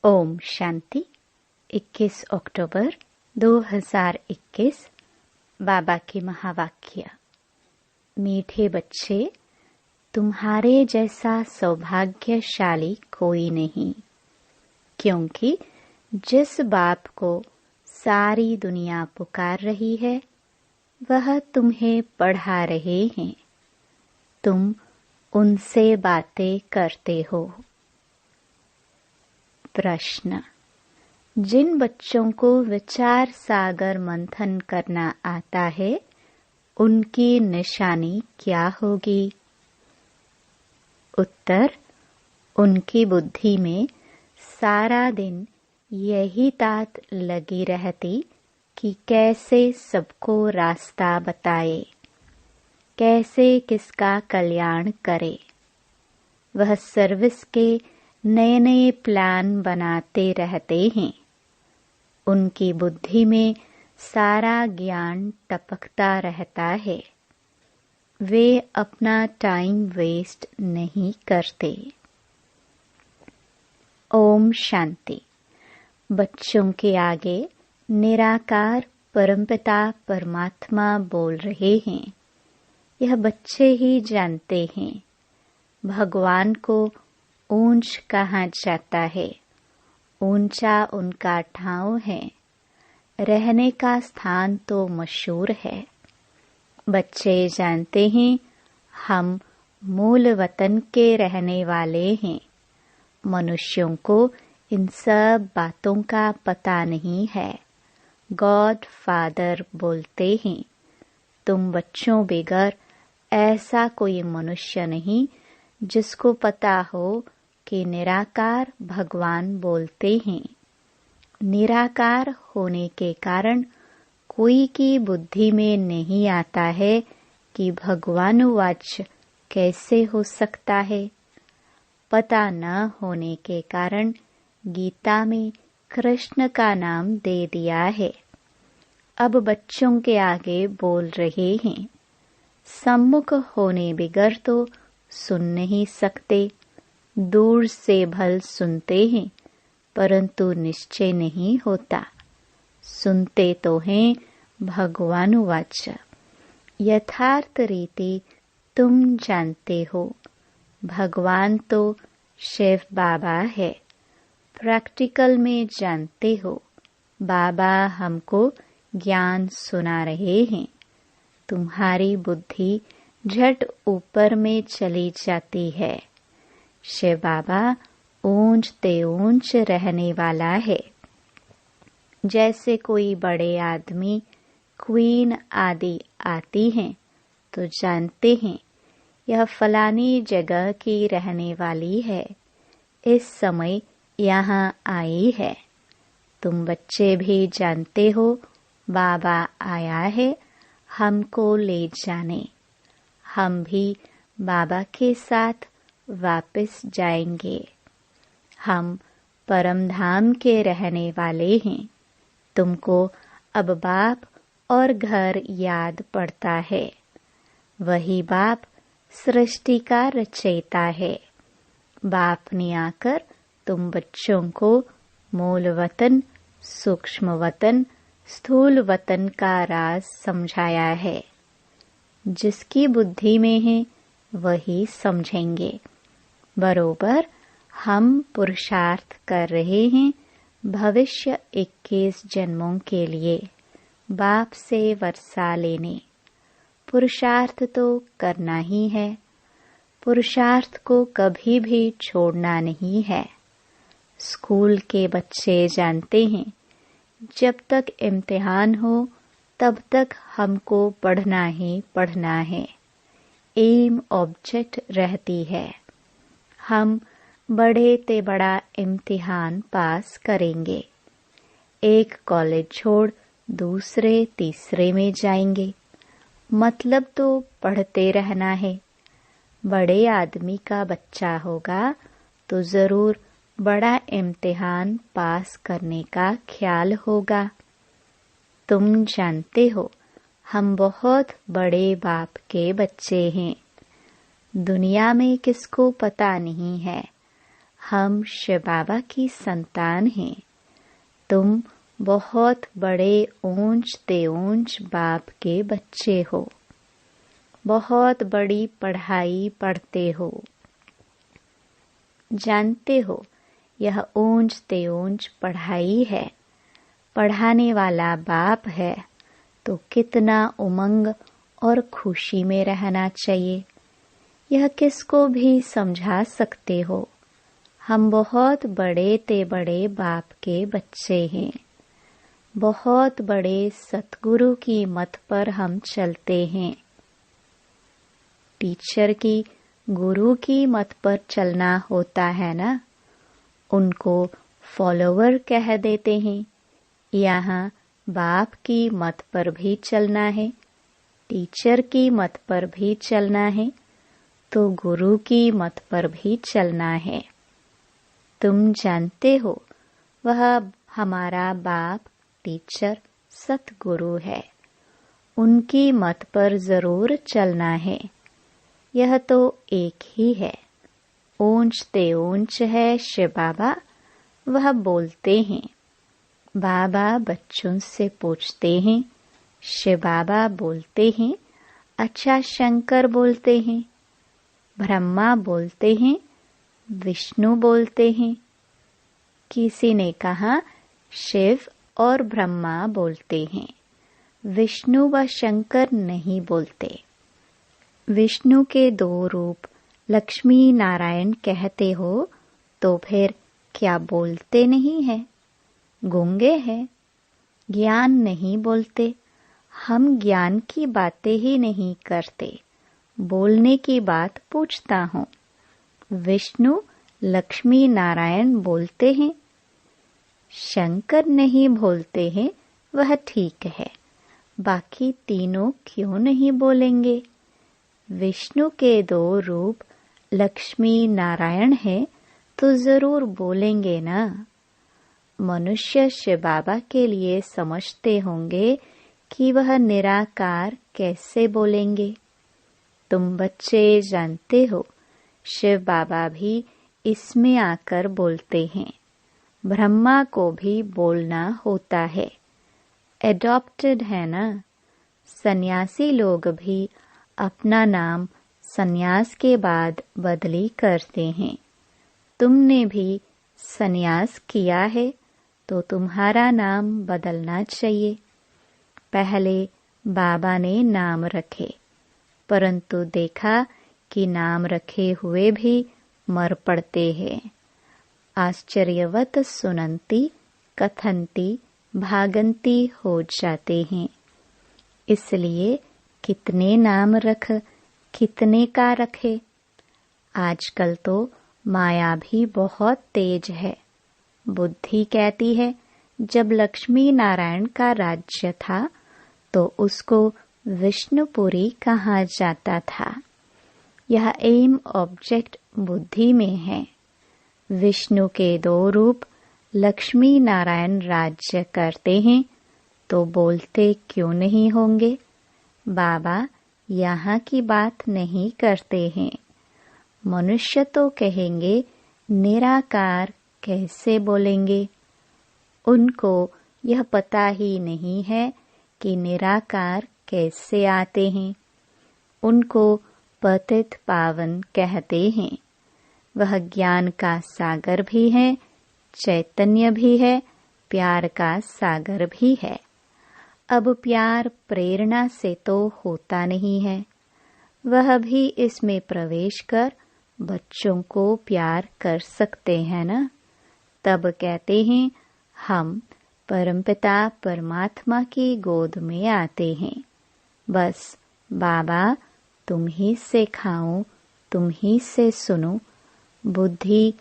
ओम शांति। 21 अक्टूबर 2021। बाबा के महावाक्य। मीठे बच्चे, तुम्हारे जैसा सौभाग्यशाली कोई नहीं, क्योंकि जिस बाप को सारी दुनिया पुकार रही है वह तुम्हें पढ़ा रहे हैं। तुम उनसे बातें करते हो। प्रश्न। जिन बच्चों को विचार सागर मंथन करना आता है उनकी निशानी क्या होगी? उत्तर। उनकी बुद्धि में सारा दिन यही तात लगी रहती कि कैसे सबको रास्ता बताए, कैसे किसका कल्याण करे। वह सर्विस के नए नए प्लान बनाते रहते हैं। उनकी बुद्धि में सारा ज्ञान टपकता रहता है। वे अपना टाइम वेस्ट नहीं करते। ओम शांति। बच्चों के आगे निराकार परमपिता परमात्मा बोल रहे हैं। यह बच्चे ही जानते हैं। भगवान को ऊंच कहा जाता है। ऊंचा उनका ठाव है। रहने का स्थान तो मशहूर है। बच्चे जानते हैं हम मूल वतन के रहने वाले हैं। मनुष्यों को इन सब बातों का पता नहीं है। गॉड फादर बोलते हैं, तुम बच्चों बगैर ऐसा कोई मनुष्य नहीं जिसको पता हो कि निराकार भगवान बोलते हैं। निराकार होने के कारण कोई की बुद्धि में नहीं आता है कि भगवान वाच्य कैसे हो सकता है। पता न होने के कारण गीता में कृष्ण का नाम दे दिया है। अब बच्चों के आगे बोल रहे हैं। सम्मुख होने बिगर तो सुन नहीं सकते। दूर से भल सुनते हैं परंतु निश्चय नहीं होता। सुनते तो हैं भगवान वाच्य। यथार्थ रीति तुम जानते हो। भगवान तो शिव बाबा है। प्रैक्टिकल में जानते हो बाबा हमको ज्ञान सुना रहे हैं। तुम्हारी बुद्धि झट ऊपर में चली जाती है। शिव बाबा ऊंच ते ऊंच रहने वाला है। जैसे कोई बड़े आदमी क्वीन आदि आती हैं तो जानते हैं यह फलानी जगह की रहने वाली है, इस समय यहाँ आई है। तुम बच्चे भी जानते हो बाबा आया है हमको ले जाने। हम भी बाबा के साथ वापस जाएंगे। हम परम धाम के रहने वाले हैं। तुमको अब बाप और घर याद पड़ता है। वही बाप सृष्टि का रचयिता है। बाप ने आकर तुम बच्चों को मूल वतन, सूक्ष्म वतन, स्थूल वतन का राज समझाया है। जिसकी बुद्धि में है वही समझेंगे। बरोबर हम पुरुषार्थ कर रहे हैं भविष्य 21 जन्मों के लिए बाप से वर्षा लेने। पुरुषार्थ तो करना ही है। पुरुषार्थ को कभी भी छोड़ना नहीं है। स्कूल के बच्चे जानते हैं जब तक इम्तिहान हो तब तक हमको पढ़ना ही पढ़ना है। एम ऑब्जेक्ट रहती है। हम बड़े ते बड़ा इम्तिहान पास करेंगे। एक कॉलेज छोड़ दूसरे तीसरे में जाएंगे। मतलब तो पढ़ते रहना है। बड़े आदमी का बच्चा होगा तो जरूर बड़ा इम्तिहान पास करने का ख्याल होगा। तुम जानते हो हम बहुत बड़े बाप के बच्चे हैं। दुनिया में किसको पता नहीं है हम शिव बाबा की संतान हैं। तुम बहुत बड़े ऊंच ते ऊंच बाप के बच्चे हो। बहुत बड़ी पढ़ाई पढ़ते हो। जानते हो यह ऊंच ते ऊंच पढ़ाई है। पढ़ाने वाला बाप है तो कितना उमंग और खुशी में रहना चाहिए। यह किसको भी समझा सकते हो। हम बहुत बड़े ते बड़े बाप के बच्चे हैं। बहुत बड़े सतगुरु की मत पर हम चलते हैं। टीचर की, गुरु की मत पर चलना होता है ना। उनको फॉलोवर कह देते हैं। यहाँ बाप की मत पर भी चलना है, टीचर की मत पर भी चलना है, तो गुरु की मत पर भी चलना है। तुम जानते हो वह हमारा बाप, टीचर, सतगुरु है। उनकी मत पर जरूर चलना है। यह तो एक ही है। ऊंच ते ऊंच है शिव बाबा। वह बोलते हैं। बाबा बच्चों से पूछते हैं। शिव बाबा बोलते हैं। अच्छा शंकर बोलते हैं, ब्रह्मा बोलते हैं, विष्णु बोलते हैं। किसी ने कहा शिव और ब्रह्मा बोलते हैं, विष्णु व शंकर नहीं बोलते। विष्णु के 2 रूप लक्ष्मी नारायण कहते हो तो फिर क्या बोलते नहीं है? गूंगे हैं, ज्ञान नहीं बोलते। हम ज्ञान की बातें ही नहीं करते, बोलने की बात पूछता हूँ। विष्णु, लक्ष्मी नारायण बोलते हैं, शंकर नहीं बोलते हैं, वह ठीक है। बाकी तीनों क्यों नहीं बोलेंगे? विष्णु के 2 रूप लक्ष्मी नारायण है तो जरूर बोलेंगे ना। मनुष्य शिव बाबा के लिए समझते होंगे कि वह निराकार कैसे बोलेंगे। तुम बच्चे जानते हो शिव बाबा भी इसमें आकर बोलते हैं। ब्रह्मा को भी बोलना होता है। एडॉप्टेड है ना। सन्यासी लोग भी अपना नाम सन्यास के बाद बदली करते हैं। तुमने भी सन्यास किया है तो तुम्हारा नाम बदलना चाहिए। पहले बाबा ने नाम रखे, परंतु देखा कि नाम रखे हुए भी मर पड़ते हैं। आश्चर्यवत सुनंती कथंती भागंती हो जाते हैं। इसलिए कितने नाम रख, कितने का रखे। आजकल तो माया भी बहुत तेज है। बुद्धि कहती है जब लक्ष्मी नारायण का राज्य था तो उसको विष्णुपुरी कहा जाता था। यह एम ऑब्जेक्ट बुद्धि में है। विष्णु के 2 रूप लक्ष्मी नारायण राज्य करते हैं तो बोलते क्यों नहीं होंगे? बाबा यहाँ की बात नहीं करते हैं। मनुष्य तो कहेंगे निराकार कैसे बोलेंगे? उनको यह पता ही नहीं है कि निराकार कैसे आते हैं। उनको पतित पावन कहते हैं। वह ज्ञान का सागर भी है, चैतन्य भी है, प्यार का सागर भी है। अब प्यार प्रेरणा से तो होता नहीं है। वह भी इसमें प्रवेश कर बच्चों को प्यार कर सकते हैं ना। तब कहते हैं हम परमपिता परमात्मा की गोद में आते हैं। बस बाबा तुम ही से खाऊं, तुम ही से सुनूं, बुद्धि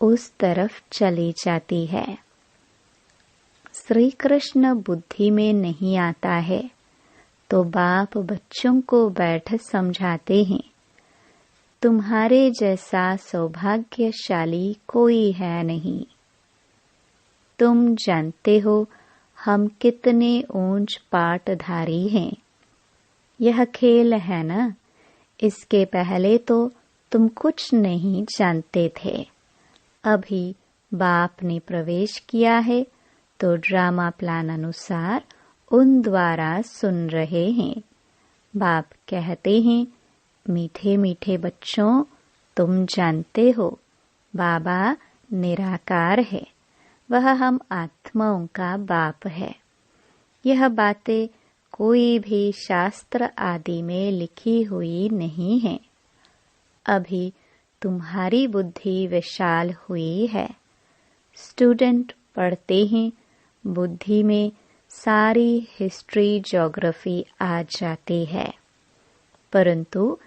उस तरफ चली जाती है। श्री कृष्ण बुद्धि में नहीं आता है तो बाप बच्चों को बैठ समझाते हैं। तुम्हारे जैसा सौभाग्यशाली कोई है नहीं। तुम जानते हो हम कितने ऊंच पाटधारी हैं। यह खेल है ना। इसके पहले तो तुम कुछ नहीं जानते थे। अभी बाप ने प्रवेश किया है तो ड्रामा प्लान अनुसार उन द्वारा सुन रहे हैं। बाप कहते हैं, मीठे मीठे बच्चों, तुम जानते हो बाबा निराकार है, वह हम आत्माओं का बाप है। यह बातें कोई भी शास्त्र आदि में लिखी हुई नहीं है। अभी तुम्हारी बुद्धि विशाल हुई है। स्टूडेंट पढ़ते हैं, बुद्धि में सारी हिस्ट्री ज्योग्राफी आ जाती है, परंतु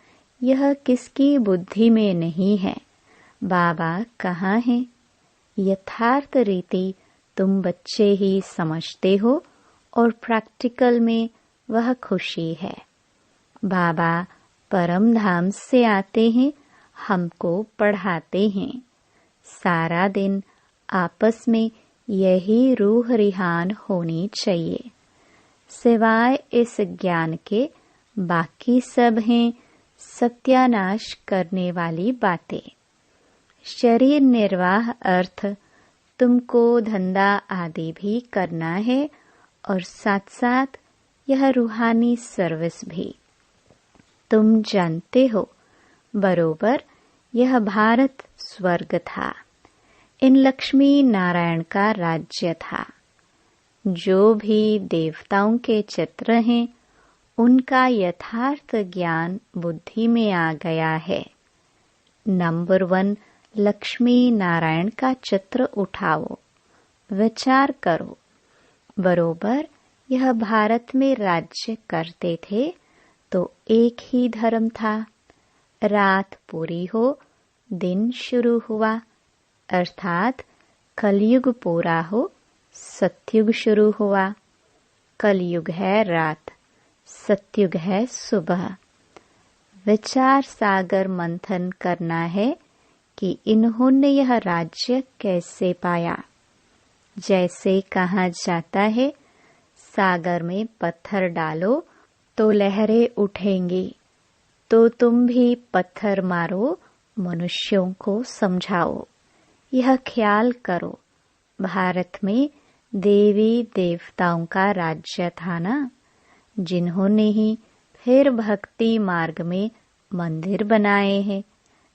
यह किसकी बुद्धि में नहीं है। बाबा कहाँ है? यथार्थ रीति तुम बच्चे ही समझते हो और प्रैक्टिकल में वह खुशी है। बाबा परम धाम से आते हैं, हमको पढ़ाते हैं। सारा दिन आपस में यही रूह रिहान होनी चाहिए। सिवाय इस ज्ञान के बाकी सब हैं सत्यानाश करने वाली बातें। शरीर निर्वाह अर्थ तुमको धंधा आदि भी करना है और साथ साथ यह रूहानी सर्विस भी। तुम जानते हो बरोबर यह भारत स्वर्ग था। इन लक्ष्मी नारायण का राज्य था। जो भी देवताओं के चित्र हैं उनका यथार्थ ज्ञान बुद्धि में आ गया है। नंबर 1 लक्ष्मी नारायण का चित्र उठाओ, विचार करो। बरोबर यह भारत में राज्य करते थे तो एक ही धर्म था। रात पूरी हो, दिन शुरू हुआ, अर्थात कलयुग पूरा हो, सतयुग शुरू हुआ। कलयुग है रात, सतयुग है सुबह। विचार सागर मंथन करना है कि इन्होंने यह राज्य कैसे पाया। जैसे कहा जाता है, सागर में पत्थर डालो तो लहरें उठेंगी, तो तुम भी पत्थर मारो, मनुष्यों को समझाओ। यह ख्याल करो, भारत में देवी देवताओं का राज्य था ना, जिन्होंने ही फिर भक्ति मार्ग में मंदिर बनाए हैं,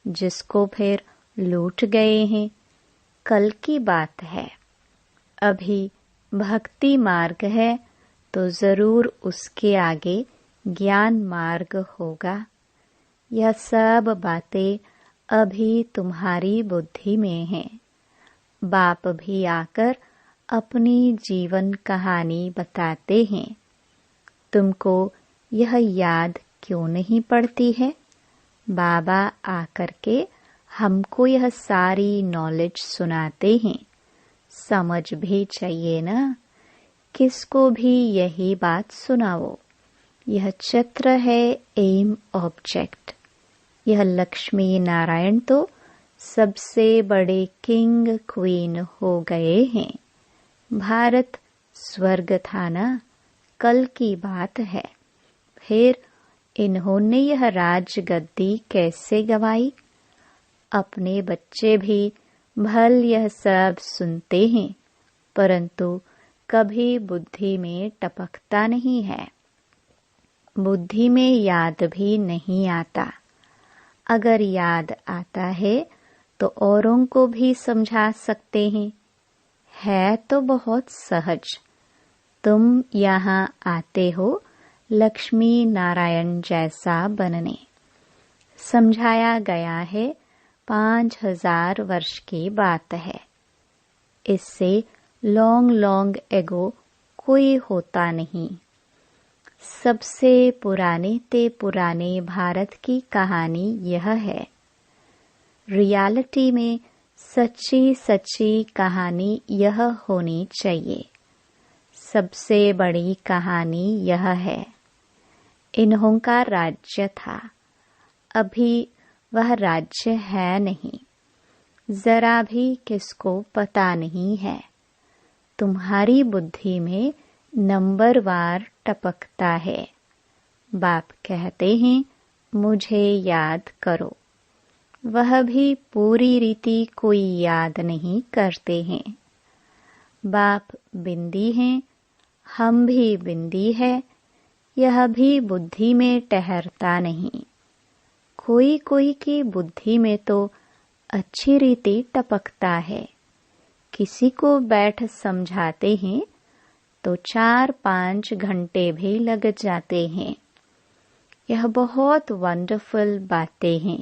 जिसको फिर लूट गए हैं। कल की बात है। अभी भक्ति मार्ग है तो जरूर उसके आगे ज्ञान मार्ग होगा। यह सब बातें अभी तुम्हारी बुद्धि में हैं। बाप भी आकर अपनी जीवन कहानी बताते हैं। तुमको यह याद क्यों नहीं पड़ती है? बाबा आकर के हमको यह सारी नॉलेज सुनाते हैं। समझ भी चाहिए ना, किसको भी यही बात सुनाओ। यह चित्र है एम ऑब्जेक्ट। यह लक्ष्मी नारायण तो सबसे बड़े किंग क्वीन हो गए हैं। भारत स्वर्ग था ना, कल की बात है। फिर इन्होंने यह राजगद्दी कैसे गवाई? अपने बच्चे भी भल यह सब सुनते हैं, परंतु कभी बुद्धि में टपकता नहीं है। बुद्धि में याद भी नहीं आता। अगर याद आता है तो औरों को भी समझा सकते हैं। है तो बहुत सहज। तुम यहाँ आते हो लक्ष्मी नारायण जैसा बनने। समझाया गया है 5000 वर्ष की बात है। इससे लॉन्ग एगो कोई होता नहीं। सबसे पुराने ते पुराने भारत की कहानी यह है। रियलिटी में सच्ची कहानी यह होनी चाहिए। सबसे बड़ी कहानी यह है। इन्हों का राज्य था, अभी वह राज्य है नहीं। जरा भी किसको पता नहीं है। तुम्हारी बुद्धि में नंबरवार टपकता है। बाप कहते हैं मुझे याद करो। वह भी पूरी रीति कोई याद नहीं करते हैं। बाप बिंदी हैं, हम भी बिंदी है, यह भी बुद्धि में ठहरता नहीं। कोई कोई की बुद्धि में तो अच्छी रीति टपकता है। किसी को बैठ समझाते हैं तो 4-5 घंटे भी लग जाते हैं। यह बहुत वंडरफुल बातें हैं।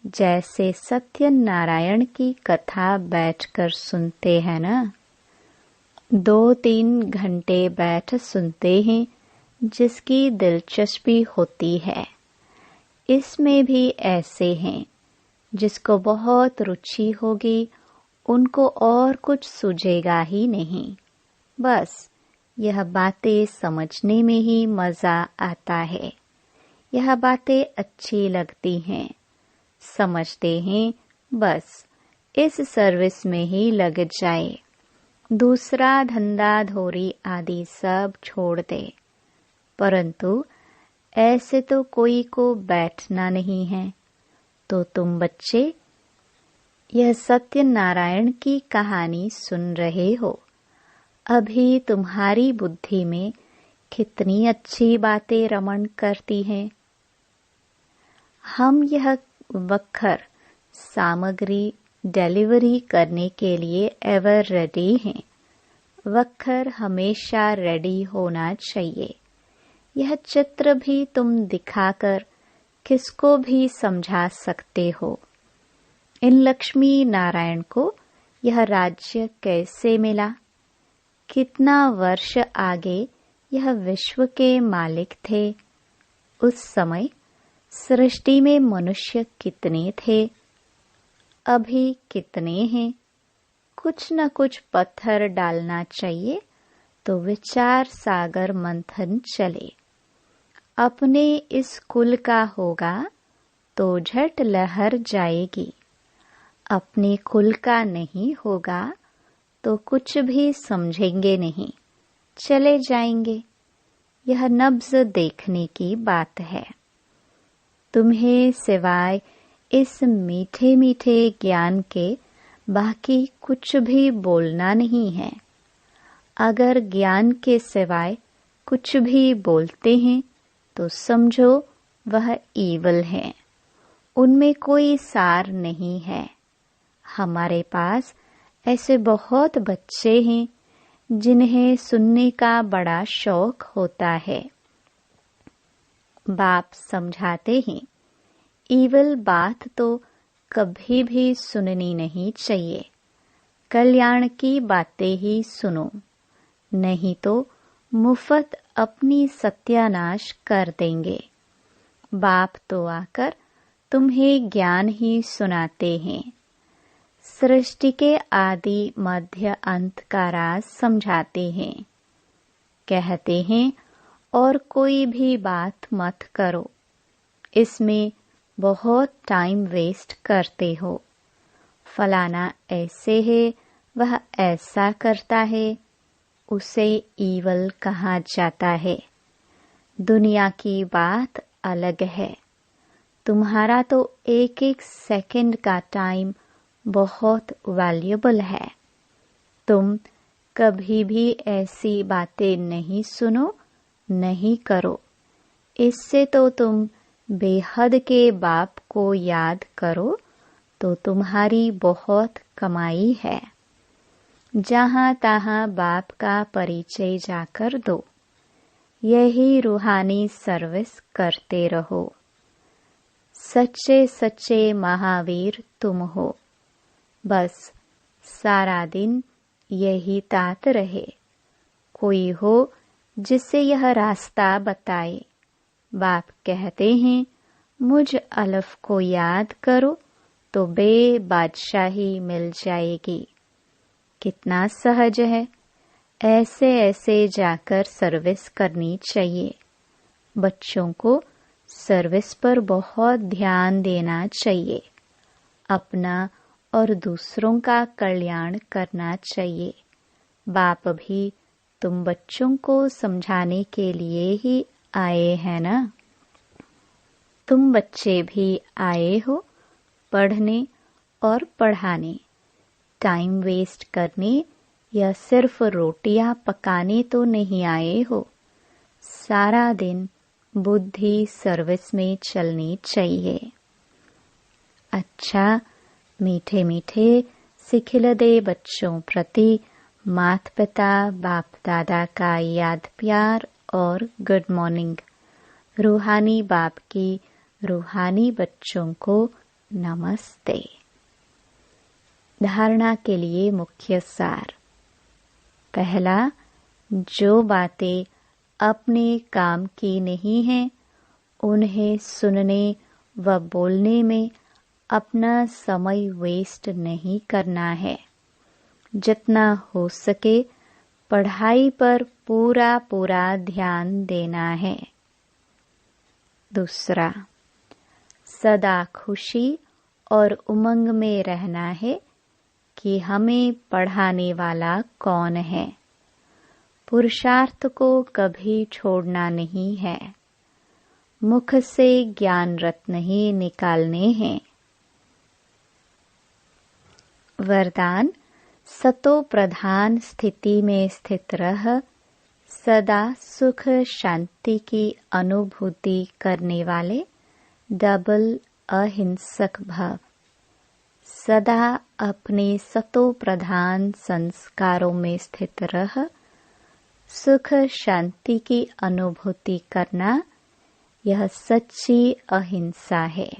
जैसे सत्यनारायण की कथा बैठकर सुनते हैं ना, 2-3 घंटे बैठ सुनते हैं, जिसकी दिलचस्पी होती है। इसमें भी ऐसे हैं जिसको बहुत रुचि होगी, उनको और कुछ सूझेगा ही नहीं। बस यह बातें समझने में ही मजा आता है। यह बातें अच्छी लगती हैं, समझते हैं, बस इस सर्विस में ही लग जाए, दूसरा धंधा धोरी आदि सब छोड़ दे। परंतु ऐसे तो कोई को बैठना नहीं है। तो तुम बच्चे यह सत्यनारायण की कहानी सुन रहे हो। अभी तुम्हारी बुद्धि में कितनी अच्छी बातें रमण करती हैं। हम यह वक्खर सामग्री डिलीवरी करने के लिए एवर रेडी हैं। वक्खर हमेशा रेडी होना चाहिए। यह चित्र भी तुम दिखाकर किसको भी समझा सकते हो। इन लक्ष्मी नारायण को यह राज्य कैसे मिला, कितना वर्ष आगे यह विश्व के मालिक थे। उस समय सृष्टि में मनुष्य कितने थे, अभी कितने हैं। कुछ न कुछ पत्थर डालना चाहिए तो विचार सागर मंथन चले। अपने इस कुल का होगा तो झट लहर जाएगी। अपने कुल का नहीं होगा तो कुछ भी समझेंगे नहीं, चले जाएंगे। यह नब्ज देखने की बात है। तुम्हें सिवाय इस मीठे मीठे ज्ञान के बाकी कुछ भी बोलना नहीं है। अगर ज्ञान के सिवाय कुछ भी बोलते हैं तो समझो वह ईवल है, उनमें कोई सार नहीं है। हमारे पास ऐसे बहुत बच्चे हैं जिन्हें सुनने का बड़ा शौक होता है। बाप समझाते हैं, ईवल बात तो कभी भी सुननी नहीं चाहिए। कल्याण की बातें ही सुनो, नहीं तो मुफ्त अपनी सत्यानाश कर देंगे। बाप तो आकर तुम्हें ज्ञान ही सुनाते हैं। सृष्टि के आदि मध्य अंत का राज समझाते हैं। कहते हैं और कोई भी बात मत करो, इसमें बहुत टाइम वेस्ट करते हो। फलाना ऐसे है, वह ऐसा करता है, उसे ईवल कहा जाता है। दुनिया की बात अलग है। तुम्हारा तो एक एक सेकंड का टाइम बहुत वैल्यूएबल है। तुम कभी भी ऐसी बातें नहीं सुनो, नहीं करो। इससे तो तुम बेहद के बाप को याद करो तो तुम्हारी बहुत कमाई है। जहाँ तहाँ बाप का परिचय जाकर दो। यही रूहानी सर्विस करते रहो। सच्चे सच्चे महावीर तुम हो। बस सारा दिन यही तात रहे। कोई हो जिससे यह रास्ता बताए। बाप कहते हैं, मुझ अलफ को याद करो तो बादशाही मिल जाएगी। कितना सहज है। ऐसे ऐसे जाकर सर्विस करनी चाहिए। बच्चों को सर्विस पर बहुत ध्यान देना चाहिए। अपना और दूसरों का कल्याण करना चाहिए। बाप भी तुम बच्चों को समझाने के लिए ही आए हैं ना। तुम बच्चे भी आए हो पढ़ने और पढ़ाने, टाइम वेस्ट करने या सिर्फ रोटियां पकाने तो नहीं आए हो। सारा दिन बुद्धि सर्विस में चलनी चाहिए। अच्छा, मीठे मीठे सिखिलदे बच्चों प्रति माता पिता बाप दादा का याद प्यार और गुड मॉर्निंग। रूहानी बाप की रूहानी बच्चों को नमस्ते। धारणा के लिए मुख्य सार। पहला, जो बातें अपने काम की नहीं हैं, उन्हें सुनने व बोलने में अपना समय वेस्ट नहीं करना है। जितना हो सके पढ़ाई पर पूरा पूरा ध्यान देना है। दूसरा, सदा खुशी और उमंग में रहना है कि हमें पढ़ाने वाला कौन है। पुरुषार्थ को कभी छोड़ना नहीं है। मुख से ज्ञान रत्न ही निकालने हैं। वरदान, सतो प्रधान स्थिति में स्थित रह सदा सुख शांति की अनुभूति करने वाले डबल अहिंसक भव। सदा अपने सतो प्रधान संस्कारों में स्थित रह सुख शांति की अनुभूति करना, यह सच्ची अहिंसा है।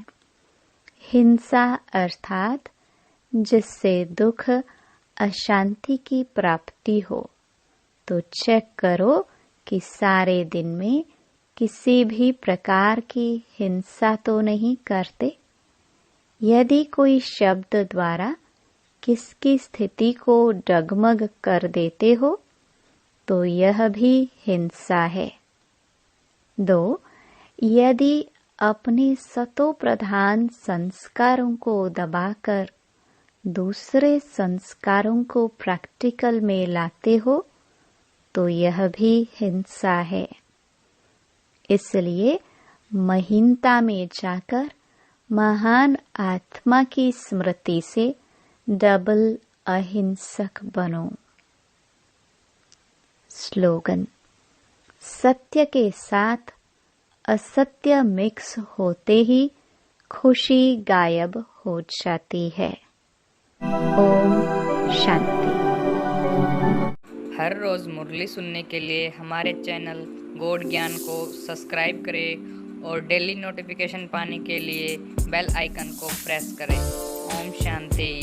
हिंसा अर्थात जिससे दुख अशांति की प्राप्ति हो। तो चेक करो कि सारे दिन में किसी भी प्रकार की हिंसा तो नहीं करते। यदि कोई शब्द द्वारा किसकी स्थिति को डगमग कर देते हो तो यह भी हिंसा है। 2, यदि अपने सतो प्रधान संस्कारों को दबाकर दूसरे संस्कारों को प्रैक्टिकल में लाते हो तो यह भी हिंसा है। इसलिए महीनता में जाकर महान आत्मा की स्मृति से डबल अहिंसक बनो। स्लोगन, सत्य के साथ असत्य मिक्स होते ही खुशी गायब हो जाती है। ओम शांति। हर रोज मुरली सुनने के लिए हमारे चैनल गॉड ज्ञान को सब्सक्राइब करें और डेली नोटिफिकेशन पाने के लिए बेल आइकन को प्रेस करें। ओम शांति।